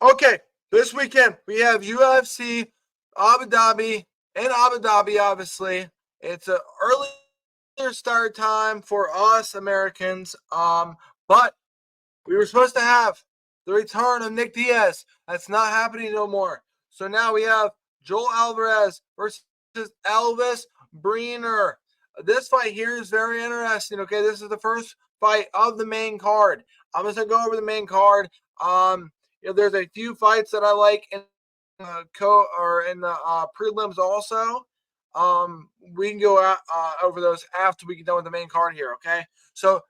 Okay, this weekend we have UFC Abu Dhabi in Abu Dhabi. Obviously, it's an earlier start time for us Americans. But we were supposed to have the return of Nick Diaz. That's not happening no more. So now we have Joel Alvarez versus Elvis Breener. This fight here is very interesting. Okay, this is the first fight of the main card. I'm just gonna go over the main card. There's a few fights that I like in the prelims also. We can go over those after we get done with the main card here. Okay, so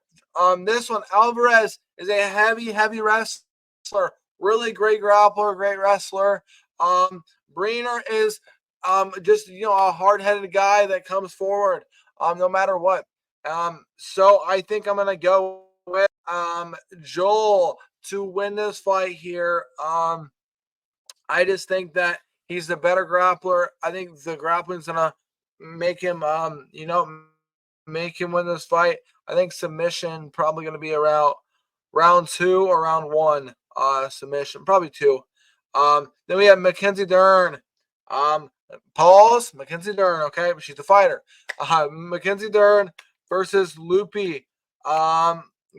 this one, Alvarez is a heavy wrestler. Really great grappler, great wrestler. Breener is just a hard-headed guy that comes forward no matter what. So I think I'm gonna go with Joel to win this fight here. I just think that he's the better grappler. I think the grappling's gonna make him make him win this fight. I think submission probably going to be around round 2 or round 1 submission, probably 2. Then we have Mackenzie Dern. Mackenzie Dern, okay, but she's a fighter. Mackenzie Dern versus Lupi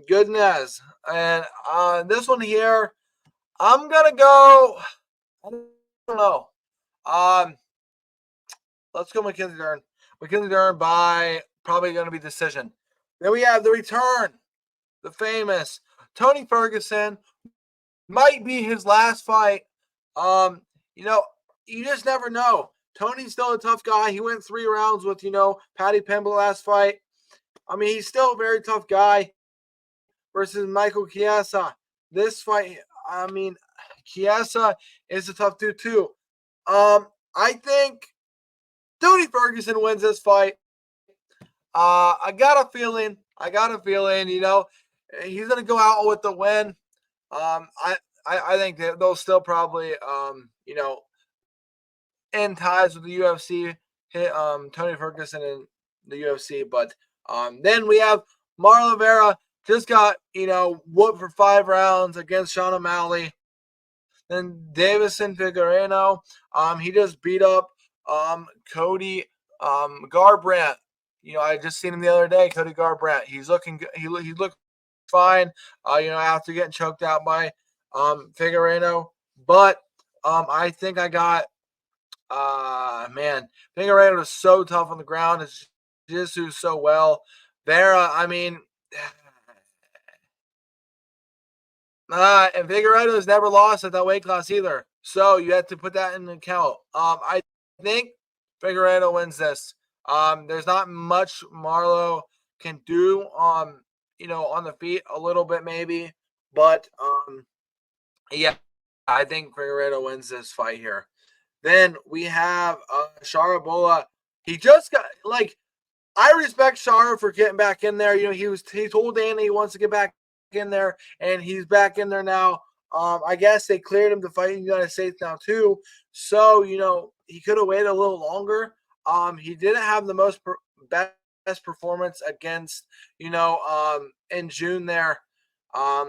Goodness. And this one here, I'm going to go, I don't know. Let's go Mackenzie Dern. Mackenzie Dern by probably going to be decision. Then we have the return, the famous Tony Ferguson. Might be his last fight. You just never know. Tony's still a tough guy. He went 3 rounds with, Paddy Pimblett last fight. I mean, he's still a very tough guy versus Michael Chiesa. This fight, I mean, Chiesa is a tough dude too. I think Tony Ferguson wins this fight. I got a feeling, he's gonna go out with the win. I think that they'll still probably end ties with the UFC, hit Tony Ferguson in the UFC. But then we have Marlon Vera just got whooped for 5 rounds against Sean O'Malley. Then Davison Figueiredo, he just beat up Cody Garbrandt. I just seen him the other day, Cody Garbrandt. He's looking good. He looked fine, after getting choked out by Figueiredo. But I think I got Figueiredo is so tough on the ground. His jiu-jitsu so well. Vera, I mean, and Figueiredo has never lost at that weight class either. So you have to put that in account. I think Figueiredo wins this. There's not much Marlo can do on the feet, a little bit maybe. But yeah, I think Figueiredo wins this fight here. Then we have Sharabola. He just got I respect Shara for getting back in there. He told Danny he wants to get back in there, and he's back in there now. I guess they cleared him to fight in the United States now too. So he could have waited a little longer. He didn't have the best performance against in June there. A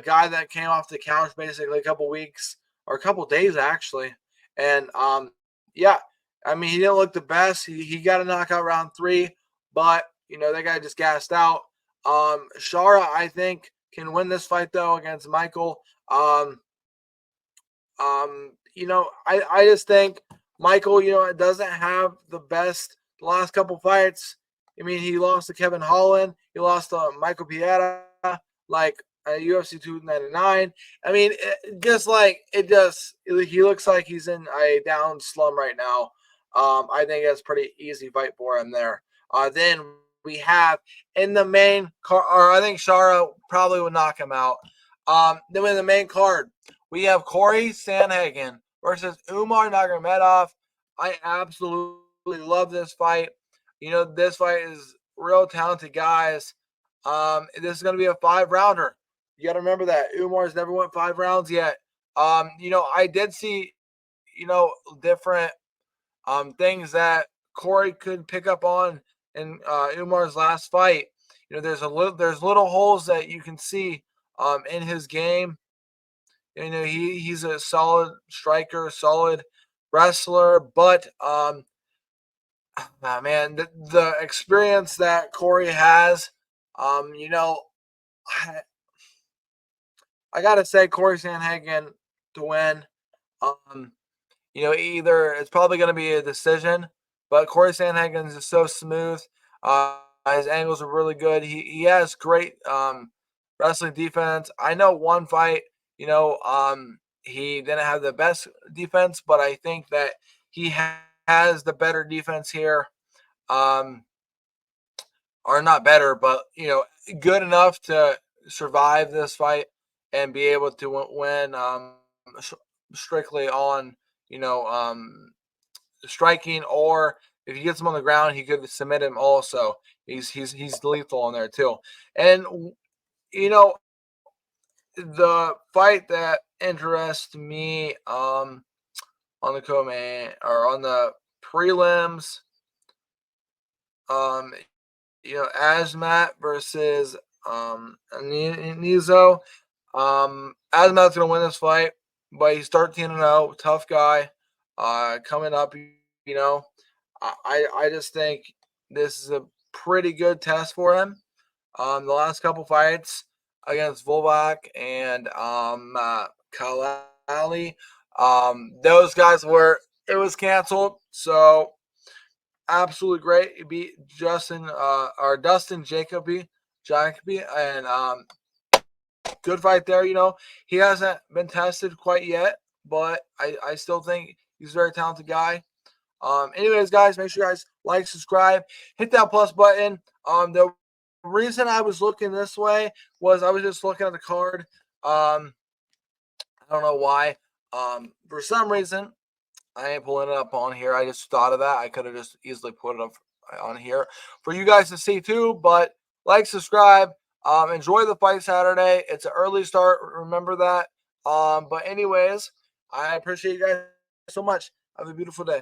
guy that came off the couch basically a couple weeks or a couple days actually, and I mean, he didn't look the best. He got a knockout round 3, but that guy just gassed out. Shara, I think, can win this fight though against Michael. I just think Michael, doesn't have the best the last couple fights. I mean, he lost to Kevin Holland. He lost to Michael Pieta, UFC 299. I mean, he looks like he's in a down slum right now. I think that's a pretty easy fight for him there. Then we have in the main card, or I think Shara probably would knock him out. Then in the main card, we have Corey Sandhagen versus Umar Nurmagomedov. I absolutely love this fight. This fight is real talented guys. This is going to be a 5-rounder. You got to remember that Umar's never went 5 rounds yet. I did see, different things that Corey could pick up on in Umar's last fight. There's little holes that you can see in his game. he's a solid striker, solid wrestler, but man, the experience that Corey has, I, I gotta say Corey Sandhagen to win. Um, either it's probably going to be a decision, but Corey Sandhagen is just so smooth. His angles are really good. He has great wrestling defense. I know one fight, he didn't have the best defense, but I think that he has the better defense here. Or not better, but good enough to survive this fight and be able to win strictly on striking, or if he gets him on the ground, he could submit him also. He's lethal on there too. And the fight that interests me on the co-main or on the prelims, Azmat versus Nizo. Azmat's gonna win this fight, but he's 13-0, tough guy. Coming up, I just think this is a pretty good test for him. The last couple fights against Volvak and Kalali, those guys it was canceled. So absolutely great. He beat Dustin Jacoby, and good fight there. He hasn't been tested quite yet, but I still think he's a very talented guy. Anyways, guys, make sure you guys like, subscribe, hit that plus button. The reason I was looking this way was I was just looking at the card. I don't know why. For some reason, I ain't pulling it up on here. I just thought of that. I could have just easily put it up on here for you guys to see too. But like, subscribe. Enjoy the fight Saturday. It's an early start. Remember that. But anyways, I appreciate you guys so much. Have a beautiful day.